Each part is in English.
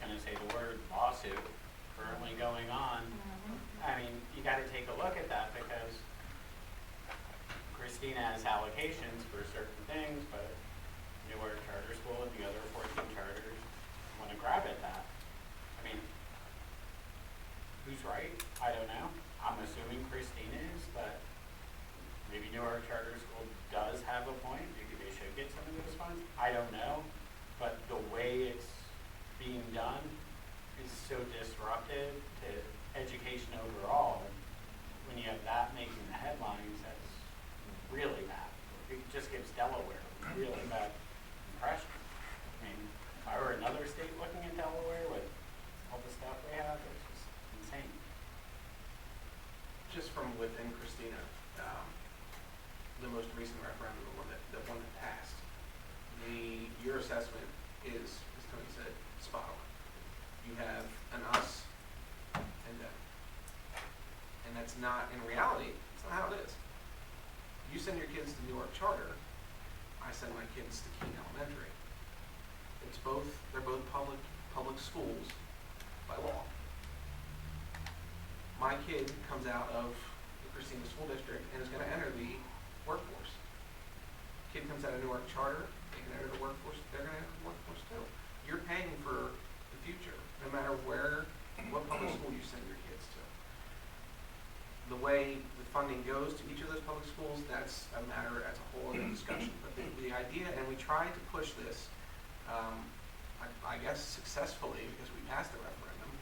gonna say the word lawsuit currently going on. I mean, you gotta take a look at that because Christina has allocations for certain things, but Newark Charter School and the other 14 charters wanna grab at that. I mean, who's right? I don't know. I'm assuming Christina is, but maybe Newark Charter School does have a point. Maybe they should get some of those funds. I don't know. But the way it's being done is so disruptive to education overall. And when you have that making the headlines, that's really bad. It just gives Delaware a really bad impression. I mean, if I were another state looking at Delaware with all the stuff they have, it's just insane. Just from within Christina, the most recent referendum, the one that passed, your assessment is, as Tony said, spot on. You have an us and them. And that's not, in reality, it's not how it is. You send your kids to Newark Charter, I send my kids to Keene Elementary. They're both public schools by law. My kid comes out of the Christina School District and is going to enter the workforce. Kid comes out of Newark Charter, they can enter the workforce, they're going to enter the workforce too. You're paying for the future, no matter what public school you send your kids to. The way the funding goes to each of those public schools, that's a whole other discussion. But the idea, and we tried to push this, I guess successfully because we passed the referendum,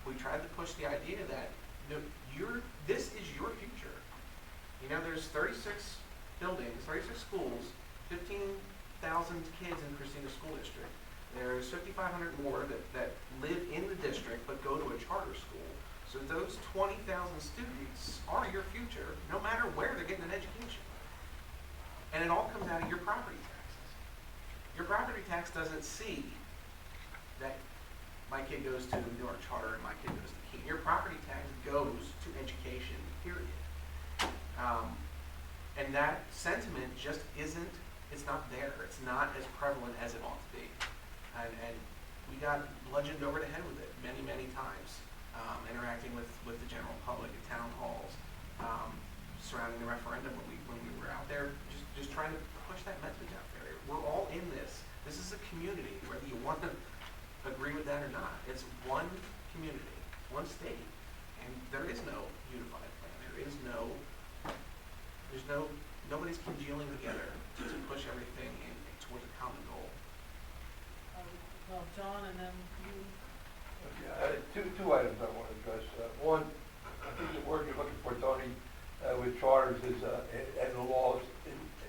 we tried to push the idea that this is your future. You know, there's 36 buildings, 36 schools, 15,000 kids in Christina School District. There's 5,500 more that live in the district but go to a charter school. So those 20,000 students are your future, no matter where they're getting an education. And it all comes out of your property taxes. Your property tax doesn't see that my kid goes to Newark Charter and my kid goes to Keene. Your property tax goes to education, period. And that sentiment just it's not there. It's not as prevalent as it ought to be. And we got bludgeoned over the head with it many, many times, interacting with the general public at town halls, surrounding the referendum when we were out there, just trying to push that message out there. We're all in this. This is a community, whether you want to agree with that or not. It's one community, one state, and there is no unified plan. Nobody's congealing together to push everything towards a common goal. Well, John, and then you. Okay, two items I want to address. One, I think the word you're looking for, Tony, with charters is, and the law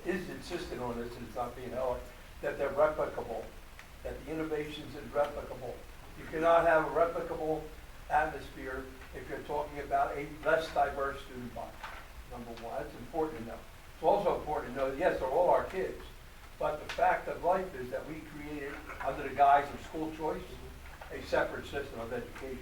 is insistent on this, and it's not being held, that they're replicable, that the innovations is replicable. You cannot have a replicable atmosphere if you're talking about a less diverse student body, number one. That's important to know. It's also important to know that, yes, they're all our kids, but the fact of life is that we created, under the guise of school choice, a separate system of education.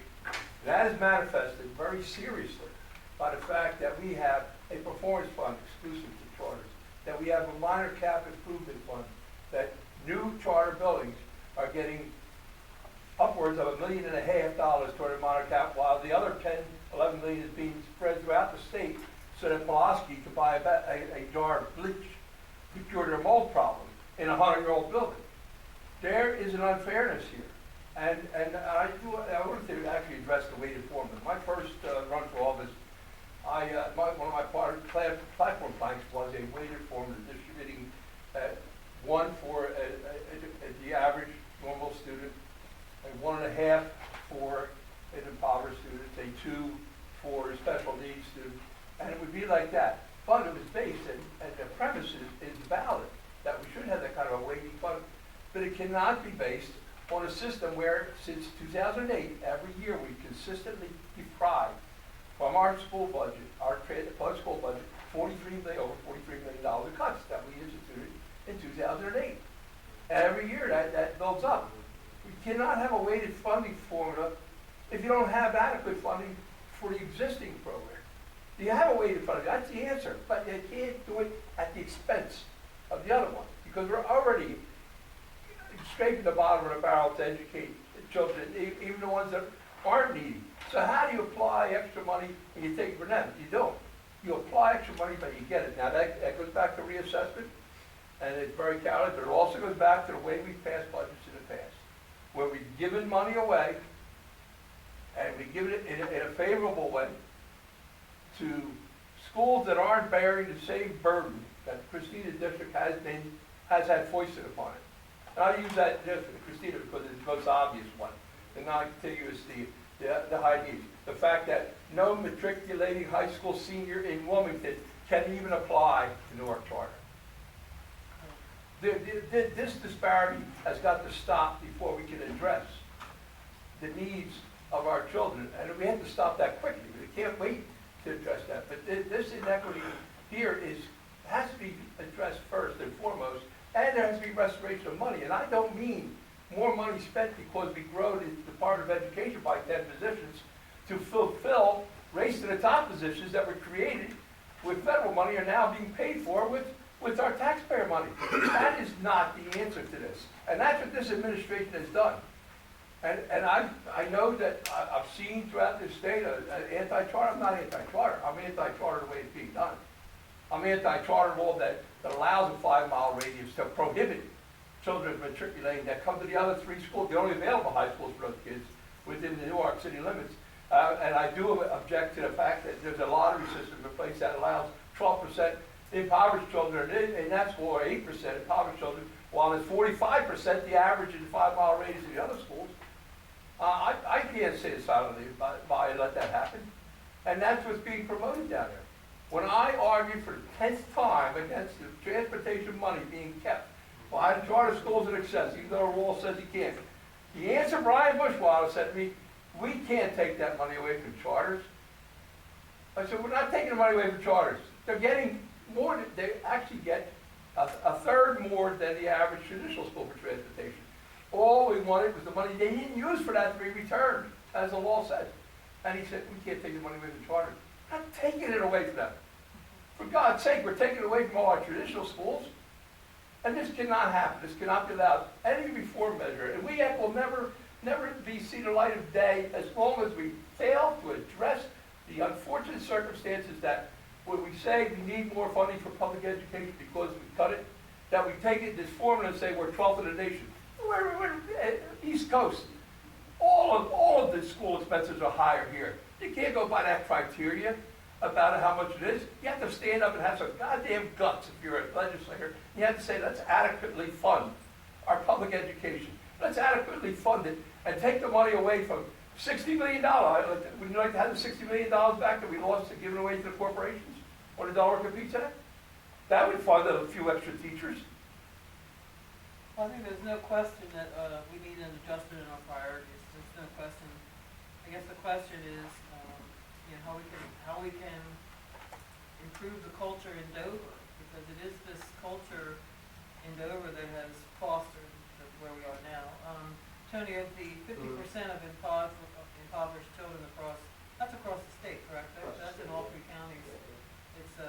That is manifested very seriously by the fact that we have a performance fund exclusive to charters, that we have a minor cap improvement fund, that new charter buildings are getting upwards of $1.5 million toward a minor cap, while the other 10, 11 million is being spread throughout the state so that Pulaski could buy a jar of bleach to cure their mold problem in a 100-year-old building. There is an unfairness here. And I wanted to actually address the weighted foreman. My first run for office, one of my platform planks was a weighted foreman distributing one for the average normal student, a 1.5 for an impoverished student, a 2 for a special needs student, and it would be like that. But it was based, and the premise is valid, that we should have that kind of a weighting fund, but it cannot be based on a system where, since 2008, every year we consistently deprived from our school budget, our public school budget, over $43 million of cuts that we instituted in 2008. And every year that builds up. We cannot have a weighted funding formula if you don't have adequate funding for the existing program. Do you have a weighted funding? That's the answer. But you can't do it at the expense of the other one, because we're already scraping the bottom of the barrel to educate the children, even the ones that aren't needy. So how do you apply extra money and you take it from them? You don't. You apply extra money, but you get it. Now, that goes back to reassessment, and it's very cowardly, but it also goes back to the way we've passed budgets in the past, where we've given money away, and we give it in a favorable way to schools that aren't bearing the same burden that the Christina district has had foisted upon it. And I use that just for the Christina because it's the most obvious one, the non-contiguous, the high needs. The fact that no matriculating high school senior in Wilmington can even apply to Newark Charter. This disparity has got to stop before we can address the needs of our children, and we have to stop that quickly. We can't wait to address that. But this inequity here has to be addressed first and foremost, and there has to be restoration of money. And I don't mean more money spent because we grow the Department of Education by 10 positions to fulfill race to the top positions that were created with federal money are now being paid for with our taxpayer money. That is not the answer to this. And that's what this administration has done. And I know that I've seen throughout this state an anti-charter. I'm not anti-charter. I'm anti-charter the way it's being done. I'm anti-charter law that allows a 5-mile radius to prohibit children matriculating that come to the other 3 schools, the only available high schools for those kids within the Newark City limits. And I do object to the fact that there's a lottery system in place that allows 12% impoverished children in that school, or 8% impoverished children, while it's 45% the average in the 5-mile radius of the other schools. I can't sit silently by and let that happen. And that's what's being promoted down there. When I argue for the 10th time against the transportation money being kept by the charter schools in excess, even though the law says you can't, the answer Brian Bushwater said to me, we can't take that money away from charters. I said, we're not taking the money away from charters. They're getting more, they actually get a third more than the average traditional school for transportation. All we wanted was the money they didn't use for that to be returned, as the law said. And he said, we can't take the money away from charters. We're not taking it away from them. For God's sake, we're taking it away from all our traditional schools. And this cannot happen. This cannot be allowed. Any reform measure, and we will never see the light of day as long as we fail to address the unfortunate circumstances that when we say we need more funding for public education because we cut it, that we take it this formula and say we're 12th in the nation. We're East Coast. All of the school expenses are higher here. You can't go by that criteria about how much it is. You have to stand up and have some goddamn guts if you're a legislator. You have to say, let's adequately fund our public education. Let's adequately fund it and take the money away from $60 million. Would you like to have the $60 million back that we lost to give it away to the corporations or the Delaware Competes Act? That would fund a few extra teachers. I think there's no question that we need an adjustment in our priorities. There's no question. I guess the question is, how we can improve the culture in Dover, because it is this culture in Dover that has fostered where we are now. Tony, of the 50% of impoverished children that's across the state, correct? That's in all 3 counties. It's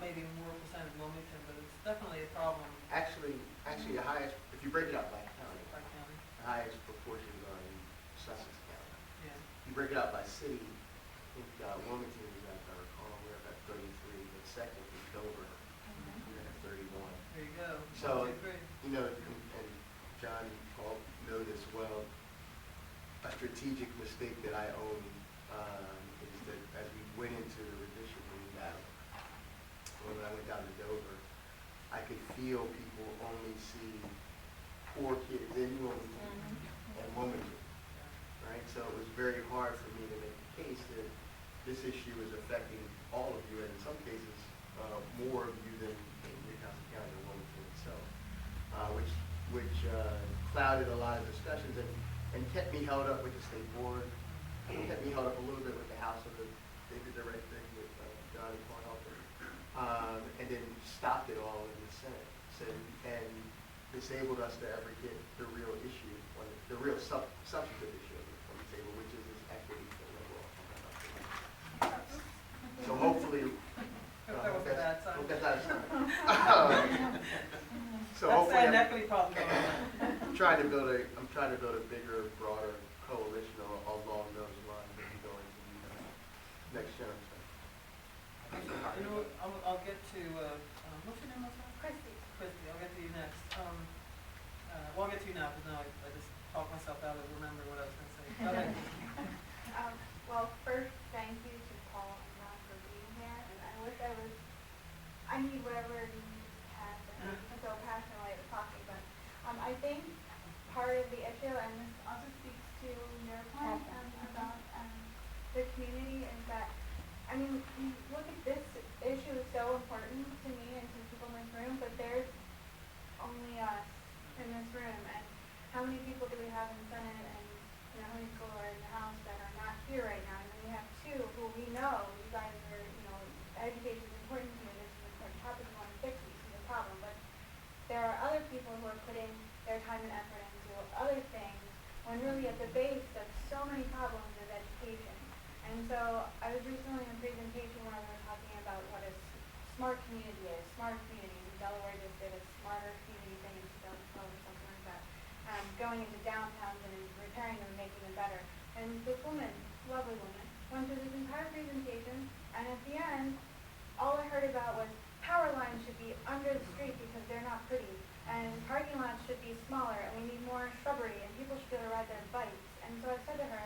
maybe more percent in Wilmington, but it's definitely a problem. Actually, the highest, if you break it up by county, By county. the highest proportions are in Sussex County. Yeah. You break it up by city, I think Wilmington is at, I recall, we're at 33, but second is Dover, we're at 31. There you go. So, Okay, great. and John Paul know this well, a strategic mistake that I own is that as we went into the redistricting battle, when I went down to Dover, I could feel people only see poor kids in Wilmington and Wilmington, right? So it was very hard for me to make the case that this issue is affecting all of you, and in some cases, more of you than in Newcastle County or Wilmington itself, which clouded a lot of discussions and kept me held up with the state board, and kept me held up a little bit with the House of they did the right thing with John and Paul Helper, and then stopped it all in the Senate, and disabled us to ever get the real issue, the real substantive issue on the table, which is this equity for liberal. So hopefully, Hope that was a bad sign. hope that's not a sign. So That's hopefully, an equity problem going on. I'm trying to build a bigger, broader coalition along those lines as we go into the next term. You know, I'll get to, what's your name, Melissa? Christie. Christie, I'll get to you next. Well, I'll get to you now, because now I just talked myself out of remembering what I was gonna say. Go ahead. Well, first, thank you to Paul and Ron for being here, and I wish I need whatever you have, and I'm so passionate talking, but, I think part of the issue, and this also speaks to your point, about, the community, is that, I mean, you look at this issue is so important to me and to people in this room, but there's only us in this room, and how many people do we have in the Senate, and how many people are in the House that are not here right now? And then we have two who we know, you guys are, education is important to you, this is an important topic, you want to fix it, you see the problem, but there are other people who are putting their time and effort into other things, when really at the base of so many problems is education. And so I was recently in a presentation where we were talking about what a smart community is. Smart communities in Delaware just did a smarter community thing in 2012 or something like that, going into downtowns and repairing them and making them better. And this woman, lovely woman, went through this entire presentation, and at the end, all I heard about was power lines should be under the street because they're not pretty, and parking lots should be smaller, and we need more shrubbery, and people should be able to ride their bikes. And so I said to her,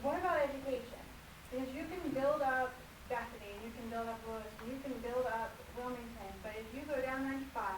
what about education? Because you can build up Bethany, and you can build up Lewis, and you can build up Wilmington, but if you go down 95,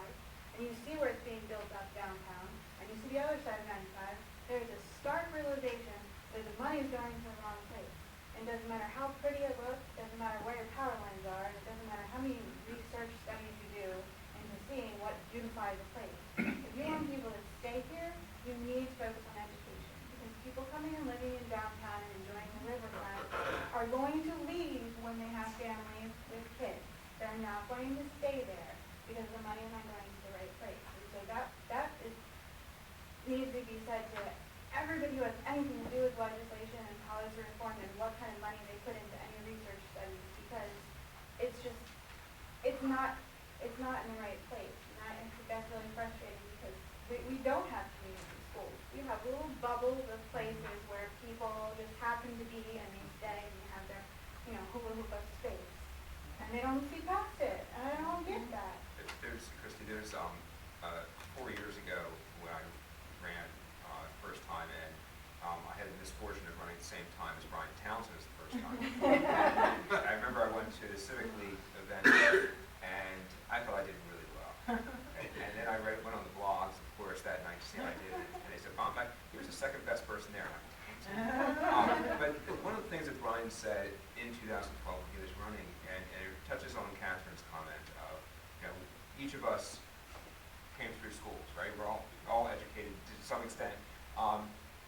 and you see where it's being built up downtown, and you see the other side of 95, there's a stark realization that the money is going to the wrong place. It doesn't matter how pretty it looks, it doesn't matter where your power lines are, and it doesn't matter how many research studies you do into seeing what beautifies a place. If you want people to stay here, you need to focus on education. Because people coming and living in downtown and enjoying the riverfront are going to leave when they have families with kids. They're not going to stay there because the money is not going to the right place. And so that needs to be said to everybody who has anything to do with legislation and policy reform and what kind of money they put into any research studies, because it's not in the right place. And I think that's really frustrating because we don't have community schools. We have little bubbles of places where people just happen to be and they stay and they have their, hula hoop of space. And they don't see past it. And I don't get that. Christy, there's 4 years ago when I ran first time in, I had the misfortune of running at the same time as Brian Townsend as the first time. I remember I went to the Civic League event and I thought I did really well. And then I went on the blogs, of course, that night to see how I did. And they said, he was the second best person there. But one of the things that Brian said in 2012 when he was running, and it touches on Catherine's comment of, each of us came through schools, right? We're all educated to some extent.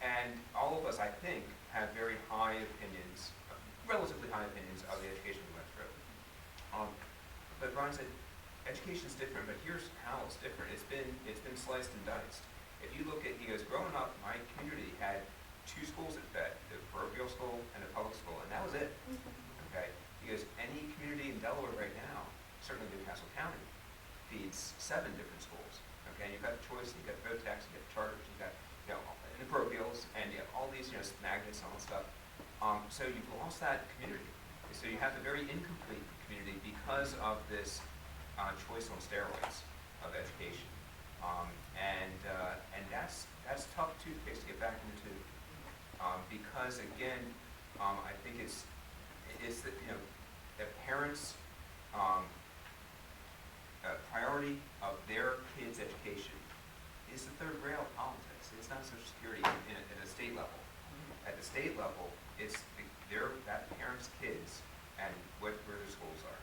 And all of us, I think, have very high opinions, relatively high opinions of the education we went through. But Brian said, education's different, but here's how it's different. It's been sliced and diced. If you look at, he goes, growing up, my community had 2 schools that fed, the parochial school and the public school, and that was it. Okay? He goes, any community in Delaware right now, certainly Newcastle County, feeds 7 different schools. Okay, and you've got the choice, you've got VOTEX, you've got charters, you've got, and the parochials, and you have all these, magnets and all that stuff. So you've lost that community. So you have a very incomplete community because of this choice on steroids of education. And that's tough toothpaste to get back into. Because again, I think it's that parents' priority of their kids' education is the third rail of politics. It's not Social Security at a state level. At the state level, it's that parents' kids and where their schools are.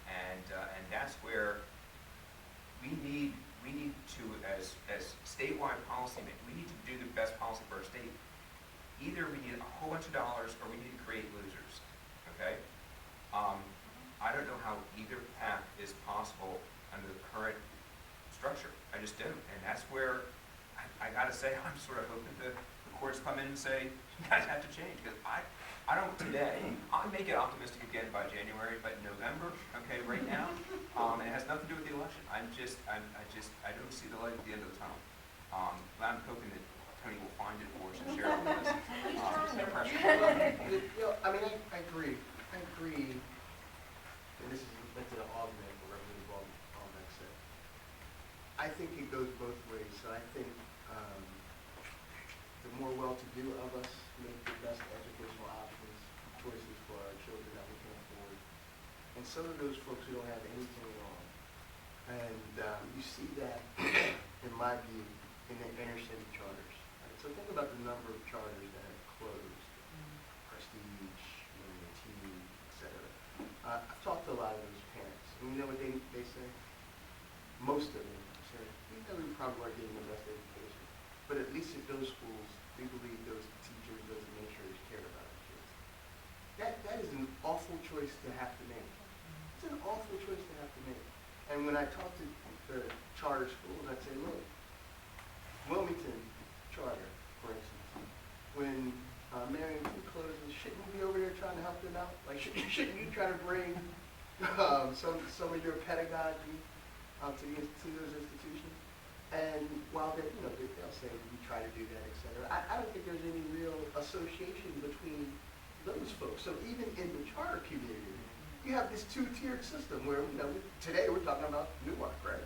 And that's where we need to, as statewide policymakers, we need to do the best policy for our state. Either we need a whole bunch of dollars or we need to create losers, okay? I don't know how either path is possible under the current structure. I just don't. And that's where I gotta say, I'm sort of hoping the courts come in and say, you guys have to change. Because I don't today, I may get optimistic again by January, but November, okay, right now, it has nothing to do with the election. I don't see the light at the end of the tunnel. I'm hoping that Tony will find it for us and share it with us. No pressure. I mean, I agree, and this is meant to augment what Representative Albeck said. I think it goes both ways, so I think, the more well-to-do of us make the best educational options, choices for our children that we can afford. And some of those folks who don't have anything at all. And you see that, in my view, in the inner city charters. Right? So think about the number of charters that have closed, Prestige, Wilmington, et cetera. I've talked to a lot of those parents, and you know what they say? Most of them say, we know we probably aren't getting the best education, but at least at those schools, we believe those teachers, those administrators care about our kids. That is an awful choice to have to make. It's an awful choice to have to make. And when I talk to the charter schools, I say, look, Wilmington charter, for instance, when Marion closes, shouldn't you be over there trying to help them out? Like, shouldn't you try to bring some of your pedagogy to those institutions? And while they, they'll say we try to do that, et cetera, I don't think there's any real association between those folks. So even in the charter community, you have this two-tiered system where, today we're talking about Newark, right?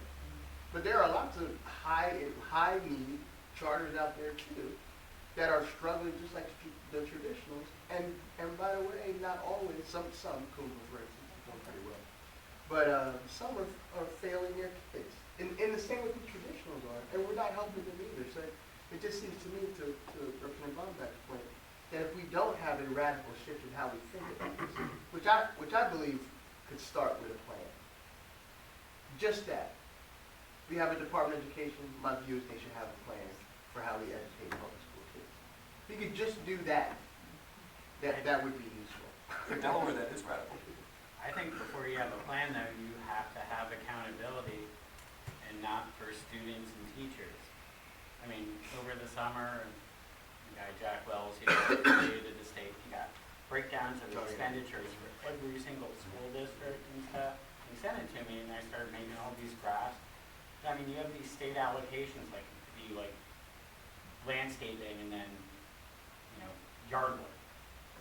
But there are lots of high-need charters out there too that are struggling just like the traditionals. And by the way, not always, some Coomba, for instance, is doing pretty well. But some are failing their kids. In the same way the traditionals are, and we're not helping them either. So it just seems to me, to Representative Bombeck's point, that if we don't have a radical shift in how we think about this, which I believe could start with a plan. Just that. We have a Department of Education, my view is they should have a plan for how we educate public school kids. If you could just do that, that would be useful. For Delaware, that is radical. I think before you have a plan, though, you have to have accountability, and not for students and teachers. I mean, over the summer, the guy Jack Wells, he created the state, he got breakdowns of expenditures for every single school district and stuff. He sent it to me, and I started making all these graphs. I mean, you have these state allocations, like, it could be like landscaping and then, yard work.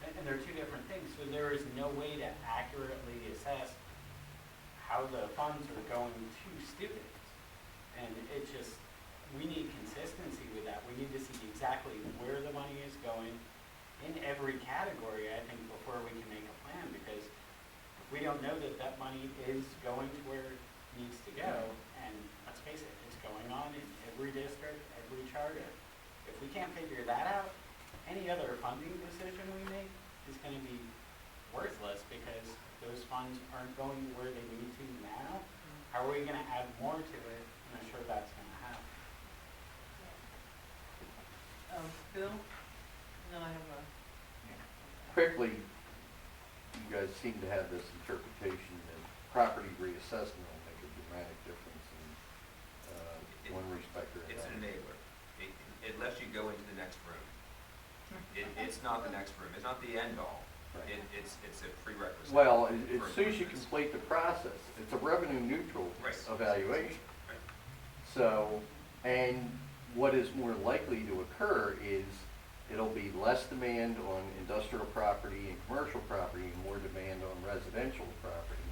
And they're two different things, so there is no way to accurately assess how the funds are going to students. And it just, we need consistency with that. We need to see exactly where the money is going in every category, I think, before we can make a plan, because if we don't know that that money is going to where it needs to go, and let's face it, it's going on in every district, every charter. If we can't figure that out, any other funding decision we make is going to be worthless, because those funds aren't going where they need to now. How are we going to add more to it? I'm not sure that's going to happen. Bill? And then I have a... Quickly, you guys seem to have this interpretation that property reassessment will make a dramatic difference in one respect or another. It's an enabler. It lets you go into the next room. It's not the next room. It's not the end all. Right. It's a prerequisite. Well, as soon as you complete the process, it's a revenue neutral Right. evaluation. Right. So, and what is more likely to occur is it'll be less demand on industrial property and commercial property and more demand on residential property.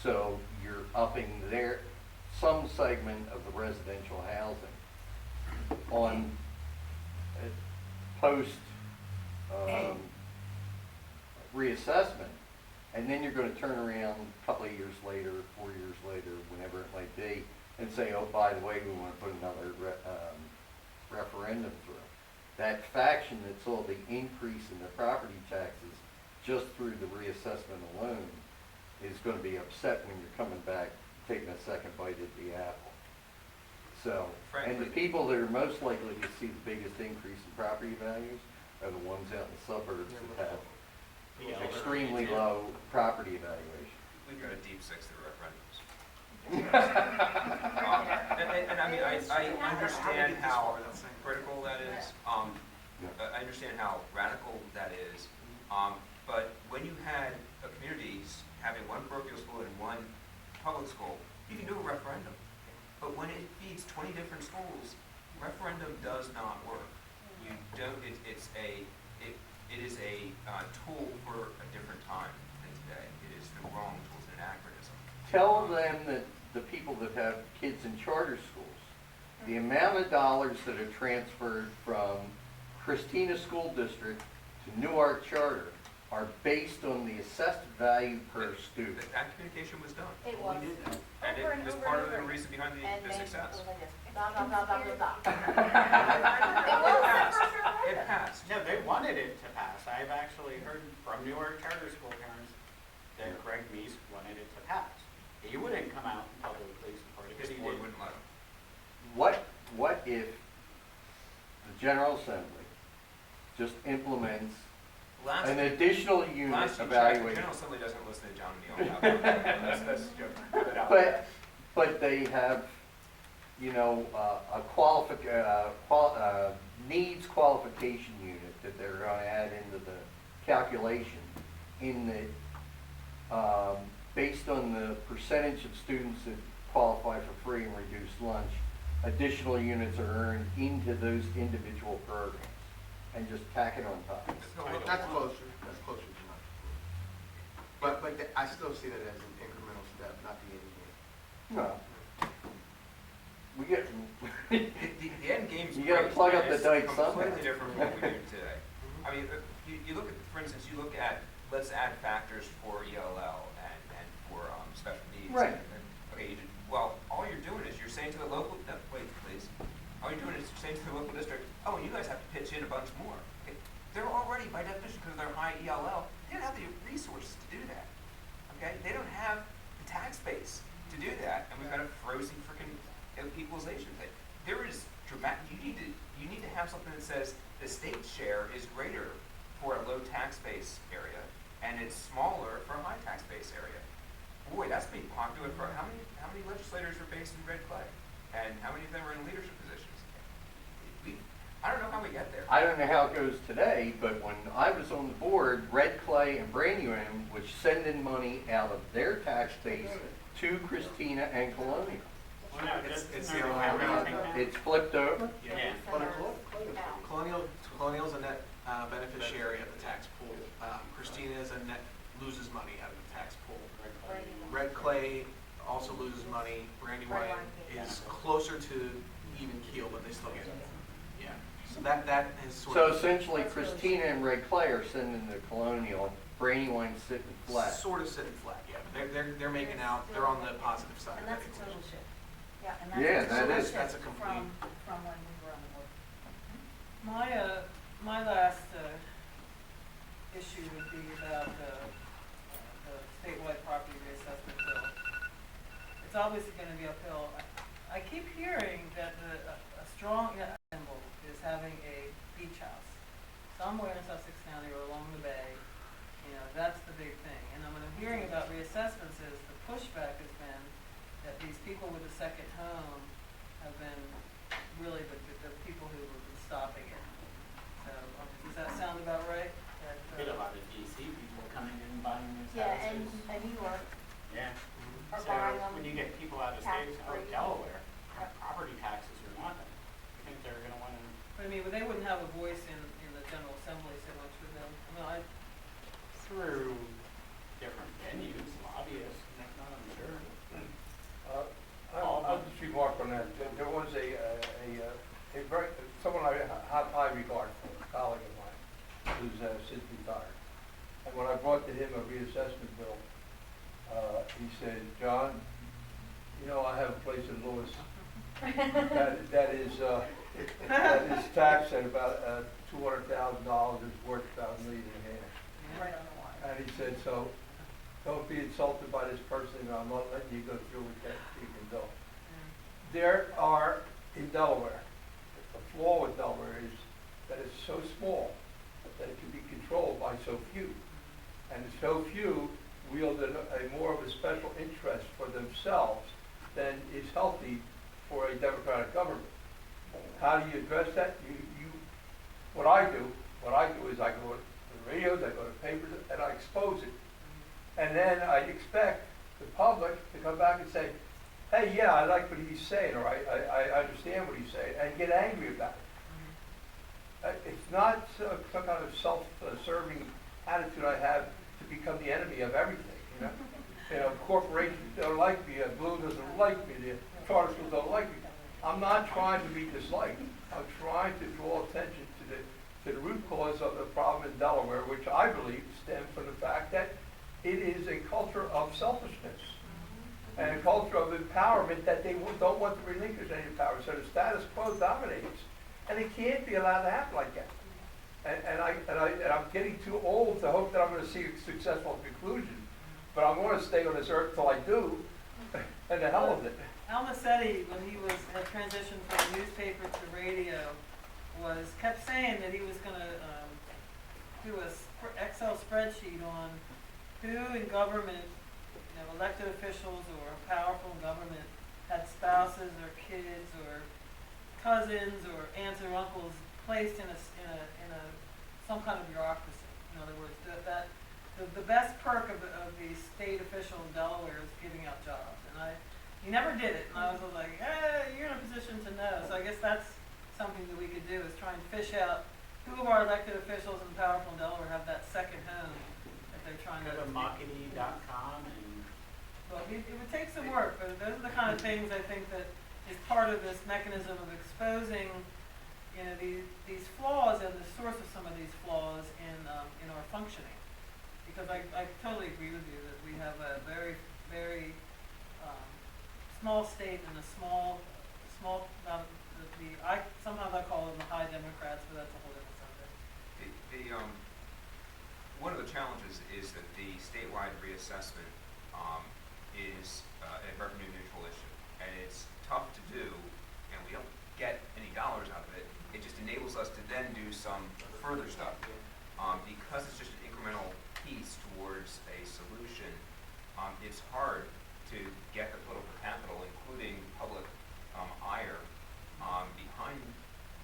So you're upping some segment of the residential housing on post reassessment, and then you're going to turn around a couple of years later, 4 years later, whenever it might be, and say, oh, by the way, we want to put another referendum through. That faction that saw the increase in the property taxes just through the reassessment alone is going to be upset when you're coming back, taking a second bite at the apple. So, and the people that are most likely to see the biggest increase in property values are the ones out in the suburbs that have extremely low property evaluation. We've got a deep six of referendums. And I mean, I understand how critical that is. I understand how radical that is. But when you had communities having one parochial school and one public school, you can do a referendum. But when it feeds 20 different schools, referendum does not work. You don't, it is a tool for a different time than today. It is the wrong tool, it's an anachronism. Tell them that the people that have kids in charter schools, the amount of dollars that are transferred from Christina School District to Newark Charter are based on the assessed value per student. That communication was done. It was. We did that. And Over it and was over part and of the over. reason behind And the then success. it was like this, blah, blah, blah, blah, blah, blah. It was. passed. It passed. No, they wanted it to pass. I've actually heard from Newark charter school parents that Greg Meese wanted it to pass. He wouldn't come out and publicly support it, His because he board did. wouldn't let him. What if the General Assembly just implements Last, an additional unit last you checked, the evaluation? General Assembly doesn't listen to John Neal. That's a joke. Put it out But, there. but they have, you know, a needs qualification unit that they're gonna add into the calculation in the, based on the percentage of students that qualify for free and reduced lunch, additional units are earned into those individual programs and just tack it on top. That's closer to mine. But I still see that as an incremental step, not the end game. No. We get, The end game's You gotta great, plug up and the it's dike somehow. completely different from what we do today. I mean, you look at, for instance, you look at, let's add factors for ELL and for special needs. Right. Okay, well, all you're doing is you're saying to the local, no, wait, please. All you're doing is you're saying to the local district, oh, you guys have to pitch in a bunch more. Okay, they're already, by definition, because of their high ELL, they don't have the resources to do that. Okay, they don't have the tax base to do that, and we've got a frozen freaking equalization thing. There is dramatic. You need to have something that says the state share is greater for a low tax base area, and it's smaller for a high tax base area. Boy, that's being popular. For how many legislators are based in Red Clay, and how many of them are in leadership positions? I don't know how we get there. I don't know how it goes today, but when I was on the board, Red Clay and Brandywine was sending money out of their tax base to Christina and Colonial. Well, no, It's it's the not other how way we around. think now. It's flipped over. Yeah. Colonial's a net beneficiary of the tax pool. Christina is a net loses money out of the tax pool. Red Clay also loses money. Brandywine is closer to even keel, but they still get it. Yeah. So that is sort So of essentially, Christina and Red Clay are sending the Colonial, Brandywine's sitting flat. sort of sitting flat. Yeah, but they're making out. They're on the positive side. And of that that's a total equation. shift. Yeah, and Yeah, that's a that total is. That's a shift complete- from when we were on the board. My last issue would be about the statewide property reassessment bill. It's obviously gonna be uphill. I keep hearing that a strong symbol is having a beach house somewhere in Sussex County or along the bay. You know, that's the big thing. And what I'm hearing about reassessments is the pushback has been that these people with a second home have been really the people who have been stopping it. So, does that sound about right? That, Get a lot of DC people coming in and buying these Yeah, houses. and New York, Yeah. Or So buying them when you get people out of state, tax-free. Delaware, property taxes are nothing. I think they're gonna wanna, But I mean, they wouldn't have a voice in the General Assembly so much with them. I mean, through different venues, lobbyists, and whatnot, I'm sure. I'll just remark on that. There was someone I have high regard for, a colleague of mine, who's since retired. And when I brought to him a reassessment bill, he said, John, you know, I have a place in Lewis that is taxed at about $200,000, is worth about $1.5 million. right on the line. And he said, so don't be insulted by this person, I'm not letting you go through with that, you can go. There are, in Delaware, the flaw with Delaware is that it's so small that it can be controlled by so few. And the so few wield a more of a special interest for themselves than is healthy for a democratic government. How do you address that? What I do is I go to the radios, I go to papers, and I expose it. And then I expect the public to come back and say, hey, yeah, I like what he's saying, or I understand understand what he's saying and get angry about it. It's not some kind of self-serving attitude I have to become the enemy of everything, you know? You know, corporations don't like me, Blue doesn't like me, the charter schools don't like me. I'm not trying to be disliked. I'm trying to draw attention to the root cause of the problem in Delaware, which I believe stems from the fact that it is a culture of selfishness and a culture of empowerment that they don't want to relinquish any power. So the status quo dominates, and it can't be allowed to happen like that. And I'm getting too old to hope that I'm going to see a successful conclusion, but I'm going to stay on this earth till I do, and the hell with it. Al Massetti, when he had transitioned from newspaper to radio, kept saying that he was going to do a Excel spreadsheet on who in government, elected officials or powerful in government, had spouses or kids or cousins or aunts or uncles placed in some kind of bureaucracy. In other words, the best perk of the state official in Delaware is giving out jobs, and he never did it. And I was like, you're in a position to know. So I guess that's something that we could do, is try and fish out who of our elected officials and powerful in Delaware have that second home that they're trying Go to. to mockety.com and Well, it would take some work, but those are the kind of things I think that is part of this mechanism of exposing, these flaws and the source of some of these flaws in our functioning. Because I totally agree with you that we have a very, very small state and a small sometimes I call them the high Democrats, but that's a whole different subject. One of the challenges is that the statewide reassessment is a revenue neutral issue, and it's tough to do, and we don't get any dollars out of it. It just enables us to then do some further stuff. Because it's just an incremental piece towards a solution, it's hard to get the political capital, including public ire, behind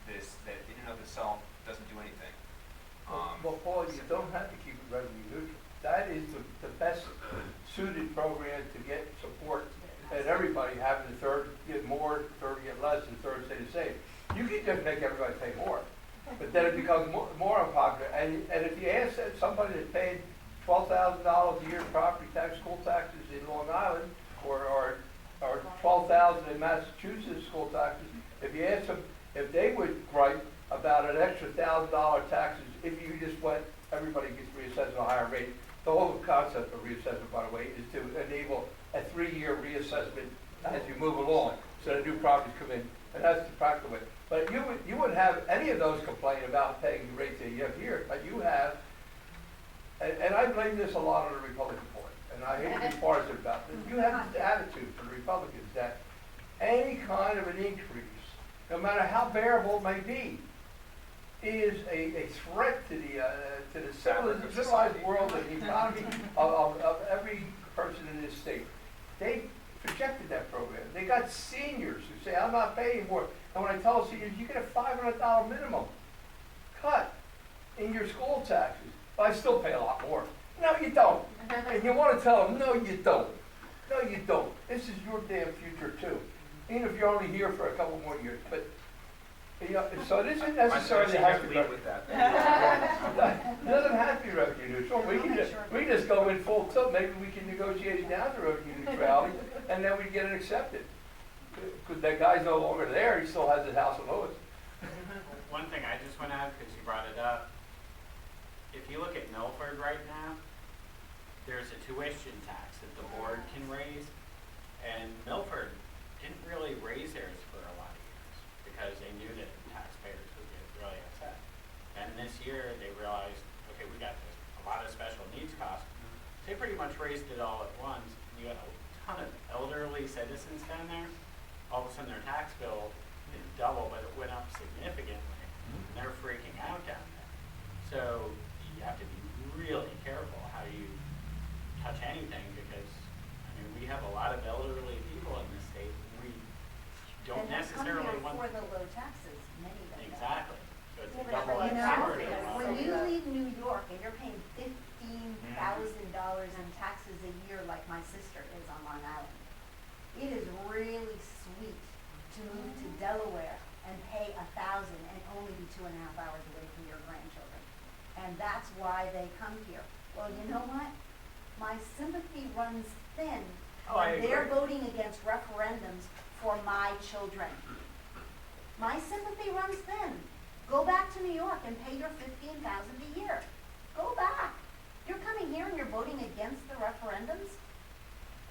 this that in and of itself doesn't do anything. Well, Paul, you don't have to keep it revenue neutral. That is the best suited program to get support, and everybody having the third get more, the third get less, and the third stay the same. You can just make everybody pay more, but then it becomes more unpopular. And if you ask somebody that's paying $12,000 a year in property tax, school taxes in Long Island, or $12,000 in Massachusetts school taxes, if you ask them if they would gripe about an extra $1,000 taxes, if you just went, everybody gets reassessed at a higher rate. The whole concept of reassessment, by the way, is to enable a 3-year reassessment as you move along, so that new properties come in, and that's the practical way. But you wouldn't have any of those complain about paying the rates that you have here, but you have, and I blame this a lot on the Republican Party, and I hate to be partisan about this. You have this attitude from the Republicans that any kind of an increase, no matter how bearable it may be, is a threat to the civilized world and the economy of every person in this state. They projected that program. They got seniors who say, I'm not paying more. And when I tell seniors, you get a $500 minimum cut in your school taxes. But I still pay a lot more. No, you don't. And you want to tell them, no, you don't. No, you don't. This is your damn future, too. Even if you're only here for a couple more years. But so it isn't necessarily has to be revenue. It doesn't have to be revenue neutral. We can just go in full tilt. Maybe we can negotiate it down to revenue neutrality, and then we get it accepted. Because that guy's no longer there. He still has his house in Lewis. One thing I just want to add, because you brought it up, if you look at Milford right now, there's a tuition tax that the board can raise, and Milford didn't really raise theirs for a lot of years because they knew that taxpayers would get really upset. And this year they realized, okay, we got a lot of special needs costs. They pretty much raised it all at once. You got a ton of elderly citizens down there. All of a sudden their tax bill didn't double, but it went up significantly. And they're freaking out down there. So you have to be really careful how you touch anything because, we have a lot of elderly people in this state. And we don't necessarily want for the low taxes, many of them. Exactly. So it's a Yeah, but double-edged sword. when you leave New York and you're paying $15,000 in taxes a year like my sister is on Long Island, it is really sweet to move to Delaware and pay $1,000 and only be 2.5 hours away from your grandchildren. And that's why they come here. Well, you know what? My sympathy runs thin Oh, I when they're agree. voting against referendums for my children. My sympathy runs thin. Go back to New York and pay your $15,000 a year. Go back. You're coming here and you're voting against the referendums?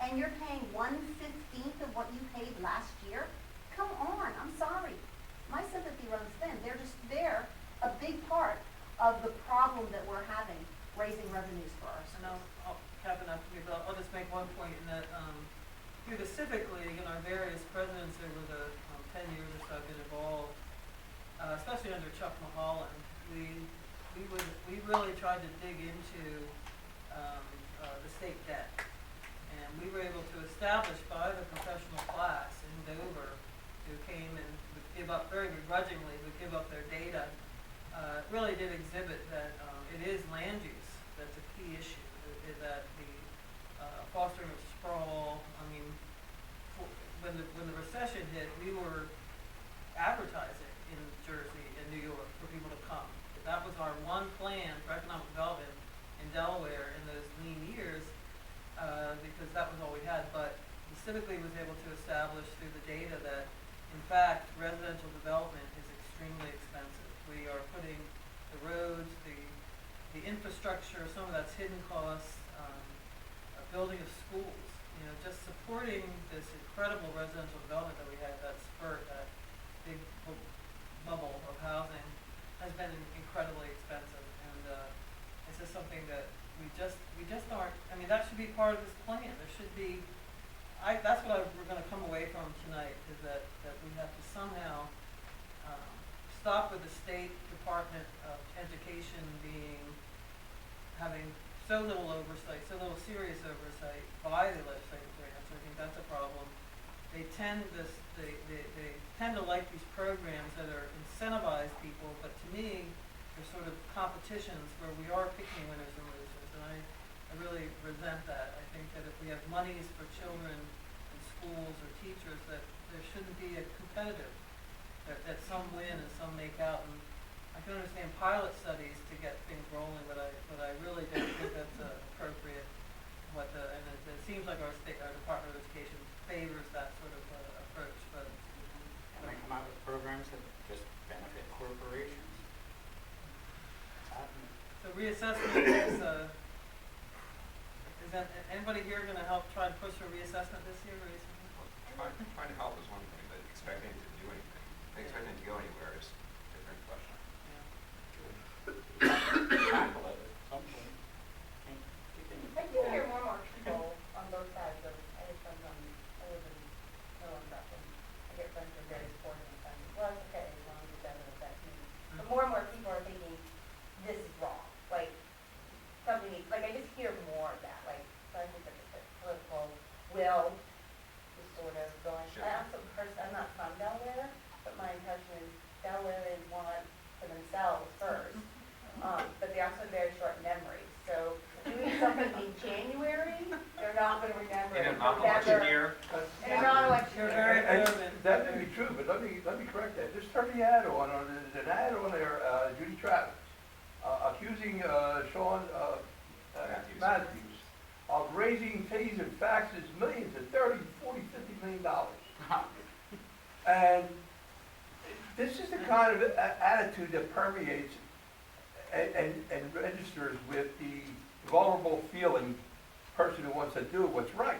And you're paying 1/15 of what you paid last year? Come on, I'm sorry. My sympathy runs thin. They're a big part of the problem that we're having, raising revenues for us. And I'll cap it up to me, but I'll just make one point in that, through the Civic League and our various presidents over the 10 years or so I've been involved, especially under Chuck Mulholland, we really tried to dig into the state debt. And we were able to establish by the professional class in Dover, who came and would give up, very begrudgingly, would give up their data, really did exhibit that it is land use that's a key issue, that the fostering of sprawl, I mean, when the recession hit, we were advertising in Jersey and New York for people to come. That was our one plan for economic development in Delaware in those lean years, because that was all we had. But the Civic League was able to establish through the data that, in fact, residential development is extremely expensive. We are putting the roads, the infrastructure, some of that's hidden costs, a building of schools, just supporting this incredible residential development that we had, that spurt, that big bubble of housing, has been incredibly expensive. And it's just something that we just aren't, I mean, that should be part of this plan. There should be, that's what we're going to come away from tonight, is that we have to somehow stop with the State Department of Education having so little oversight, so little serious oversight by the legislative branch. I think that's a problem. They tend to like these programs that are incentivize people, but to me, they're sort of competitions where we are picking winners and losers, and I really resent that. I think that if we have monies for children in schools or teachers, that there shouldn't be a competitive, that some win and some make out. And I can understand pilot studies to get things rolling, but I really don't think that's appropriate. And it seems like our Department of Education favors that sort of approach, but. And they come out with programs that just benefit corporations. It's happening. So reassessment is that, anybody here gonna help try to push for reassessment this year, Trying to help is one thing, but expecting to do anything, expecting to go anywhere is a different question. Tackle it at some point. Can't continue. I do hear more and more people on both sides of, I have friends I live in Wilmington, I get friends from various sports and friends, well, it's okay, as long as it doesn't affect me. But more and more people are thinking, this is wrong, like, something, like, I just hear more of that, like, so I think that the political will is sort of going, Sure. I'm not from Delaware, but my impression is Delawareans want for themselves first, but they also have very short memories, so doing something in January, they're not gonna remember. In it a non-election forever. year, In a non-election You're year. very And observant. that may be true, but let me correct that. Just turn the ad on, there's an ad on there, Judy Travis, accusing Sean Matthews of raising fees and taxes millions of $30, $40, $50 million. And this is the kind of attitude that permeates and registers with the vulnerable feeling person who wants to do what's right.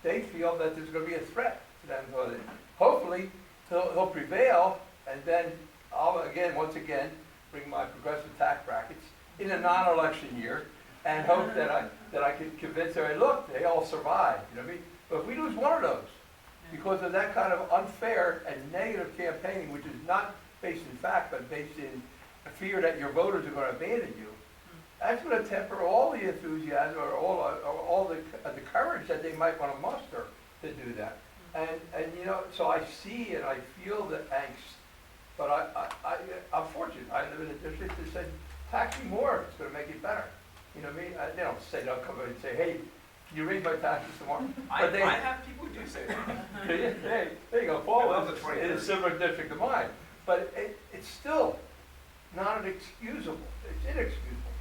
They feel that there's going to be a threat to them. Hopefully, he'll prevail, and then I'll once again, bring my progressive tax brackets in a non-election year, and hope that I can convince everybody, look, they all survived. You know what I mean? But if we lose one of those, because of that kind of unfair and negative campaigning, which is not based in fact, but based in a fear that your voters are going to abandon you, that's going to temper all the enthusiasm or all the courage that they might want to muster to do that. And so I see and I feel the angst, but I'm fortunate. I live in a district that said, tax me more if it's going to make it better. You know what I mean? They don't come in and say, hey, You raise my taxes tomorrow? I But they- have people who do say that. Hey, there you go, Paul I love lives the in a 23rd. similar district to mine, but it's still not inexcusable, it's inexcusable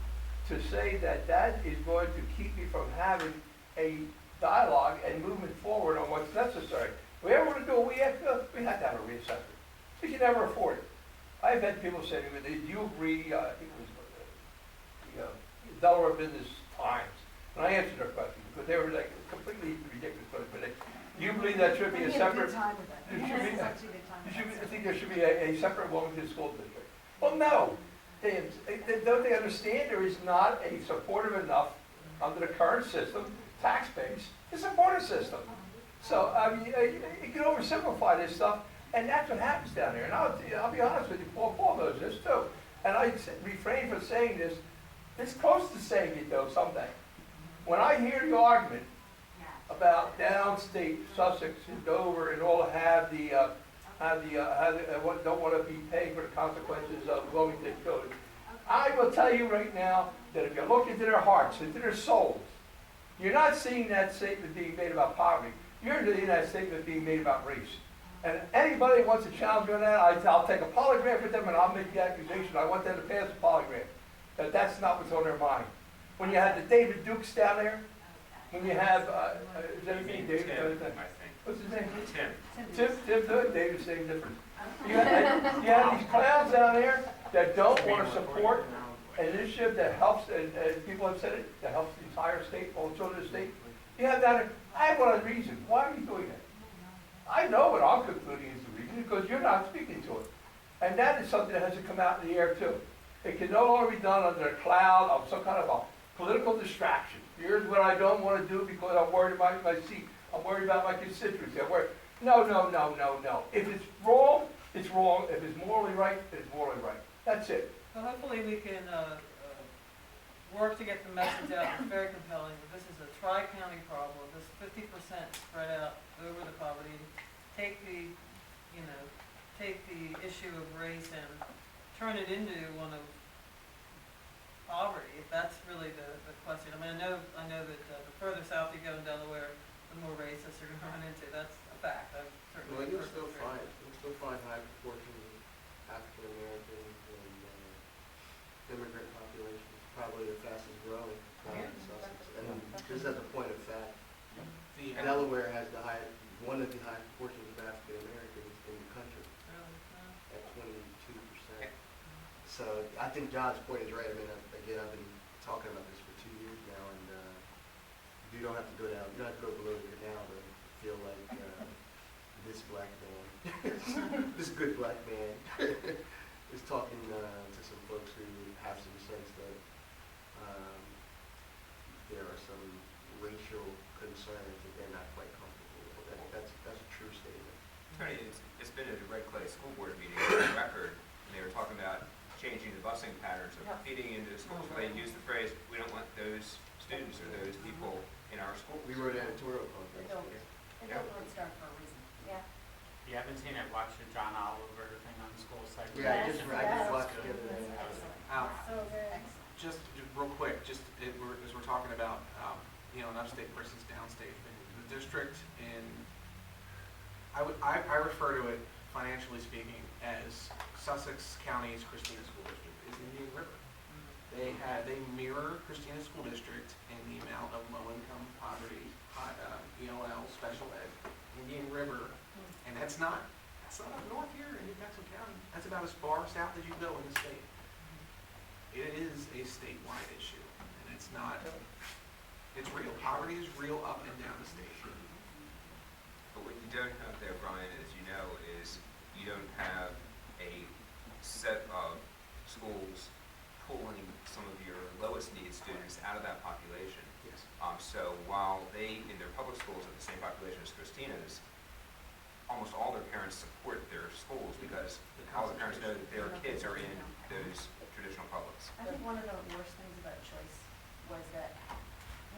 to say that that is going to keep me from having a dialogue and movement forward on what's necessary. We ever want to do it, we have to have a reassessment. We can never afford it. I've had people say to me, do you agree, I think it was the Delaware Business Times, and I answered their question because they were like completely ridiculous, but do you believe that should be a separate? There should be, I think there should be a separate Wilmington school district. Well, no. Don't they understand there is not a supportive enough under the current system, tax base, to support a system? So, I mean, you can oversimplify this stuff, and that's what happens down there. And I'll be honest with you, Paul knows this too. And I refrain from saying this. It's close to saying it though someday. When I hear the argument about downstate, Sussex and Dover and all don't want to be paying for the consequences of Wilmington Code. I will tell you right now that if you look into their hearts, into their souls, you're not seeing that statement being made about poverty. You're seeing that statement being made about race. And anybody who wants to challenge me on that, I'll take a polygraph with them and I'll make the accusation. I want them to pass a polygraph. That's not what's on their mind. When you have the David Dukes down there, when you have, is that his name, David? Tim, I think. What's his name? Tim. Tim, good, David, same difference. You have these clowns down there that don't want to support an initiative that helps, and people have said it, that helps the entire state, all children of the state. You have that, I have one reason. Why are you doing that? I know what I'm concluding is the reason, because you're not speaking to it. And that is something that has to come out in the air too. It can no longer be done under a cloud of some kind of a political distraction. Here's what I don't want to do because I'm worried about my seat. I'm worried about my constituency. I'm worried. No. If it's wrong, it's wrong. If it's morally right, it's morally right. That's it. So hopefully we can work to get the message out. It's very compelling. This is a tri-county problem. This 50% spread out over the poverty. Take the issue of race and turn it into one of poverty. If that's really the question. I mean, I know that the further south you go in Delaware, the more racists you're going to run into. That's a fact. I've certainly Well, you'll personally still find high proportions of African Americans and immigrant populations, probably the fastest growing in Sussex. And just as a point of fact, Delaware has one of the high proportions of African Americans in the country at 22%. So I think John's point is right. I mean, again, I've been talking about this for 2 years now, and you don't have to go down, you don't have to go below the canal to feel like this black man, this good black man, is talking to some folks who have some sense that there are some racial concerns that they're not quite comfortable with. That's a true statement. Tony, it's been at a Red Clay School Board meeting on the record, and they were talking about changing the busing patterns of feeding into the schools. Where they used the phrase, we don't want those students or those people in our schools. We wrote an editorial on They this. don't, they don't really start for a reason. Yeah. You haven't seen it, watch the John Oliver thing on the school site. Yeah, Yes, I just watched yes. the other day. So good. Just real quick, as we're talking about, an upstate versus downstate, the district in, I refer to it, financially speaking, as Sussex County's Christina School District is Indian River. They mirror Christina School District in the amount of low-income poverty, ELL, special ed, Indian River, and that's not up north here in New Mexico County. That's about as far south as you go in the state. It is a statewide issue, and it's real. Poverty is real up and down the state. But what you don't have there, Brian, as you know, is you don't have a set of schools pulling some of your lowest need students out of that population. Yes. So while they, in their public schools, have the same population as Christina's, almost all their parents support their schools because all the parents know that their kids are in those traditional publics. I think one of the worst things about choice was that,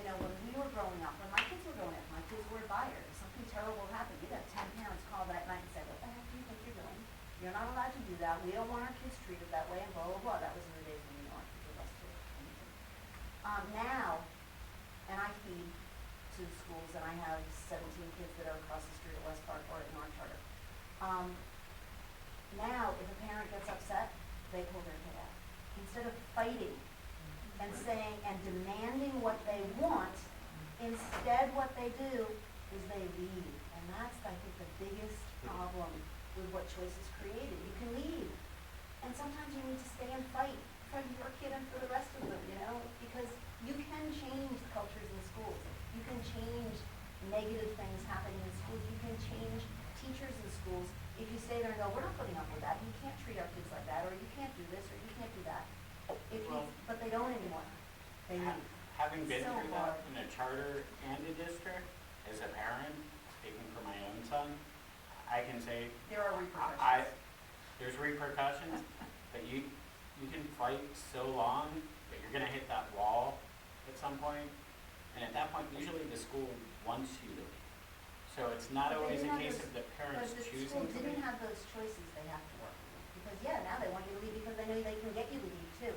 when we were growing up, when my kids were growing up, my kids were advised. Something terrible happened. You'd have 10 parents call that night and say, what the heck do you think you're doing? You're not allowed to do that. We don't want our kids treated that way, and blah, blah, blah. That was in the days when New York was us too. Now, and I feed to schools, and I have 17 kids that are across the street at West Park or at North Charter. Now, if a parent gets upset, they pull their kid out. Instead of fighting and saying and demanding what they want, instead what they do is they leave. And that's, I think, the biggest problem with what Choice has created. You can leave. And sometimes you need to stay and fight for your kid and for the rest of them, you know, because you can change the cultures in schools. You can change negative things happening in schools. You can change teachers in schools. If you stay there and go, we're not putting up with that, you can't treat our kids like that, or you can't do this, or you can't do that. But they don't anymore. They leave. Having been So through hard. that in a charter and a district, as a parent, speaking for my own son, I can say, There are repercussions. there's repercussions, but you can fight so long that you're gonna hit that wall at some point, and at that point, usually the school wants you to leave. So it's not But they always a didn't have case those- of the parents But if the choosing school to didn't leave. have those choices, they have to work with you. Because, yeah, now they want you to leave because they know they can get you to leave too.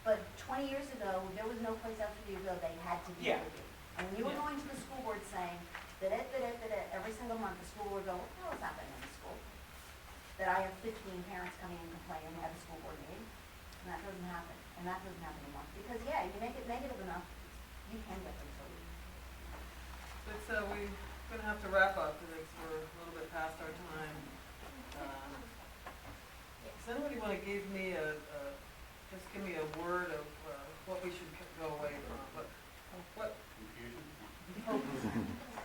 But 20 years ago, there was no place else for you to go, they had to be Yeah. with you. And when you were Yeah. going to the school board saying, that, every single month, the school would go, what the hell is happening in the school? That I have 15 parents coming and complaining at the school board meeting, and that doesn't happen. And that doesn't happen anymore. Because, yeah, you make it negative enough, you can get them to leave. So we're gonna have to wrap up, because we're a little bit past our time. Does anybody wanna give me just give me a word of, what we should go away from, what, Confusion?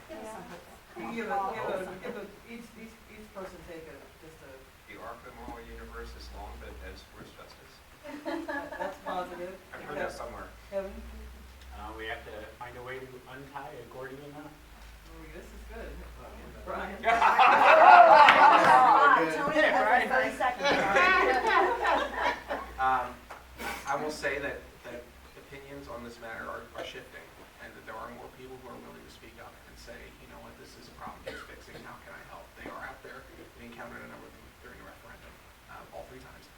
Give us some hope. give each person take just a, The arc of the moral universe is long, but it heads towards justice. that's positive. I've heard that somewhere. Kevin? We have to find a way to untie a Gordian knot. This is good. Brian? Tony, that's 30 seconds. I will say that opinions on this matter are shifting, and that there are more people who are willing to speak up and say, you know what, this is a problem needs fixing, how can I help? They are out there. We encountered a number of them during the referendum, all 3 times.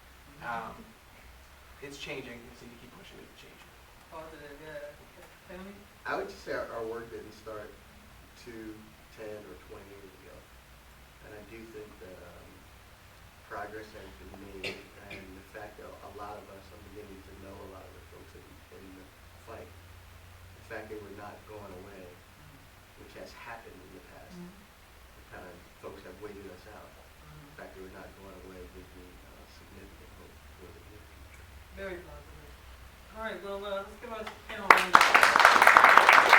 It's changing, we just need to keep pushing it to change. Positive, yeah. Tony? I would just say our work didn't start 2, 10, or 20 years ago. And I do think that progress has been made, and the fact that a lot of us are beginning to know a lot of the folks in the fight. The fact that we're not going away, which has happened in the past. Folks have waited us out. The fact that we're not going away gives me significant hope for the near future. Very positive. All right, well, let's give our panel a round of applause.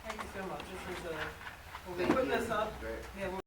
Thank you so much. This is we'll be putting this up. Great. Yeah, we'll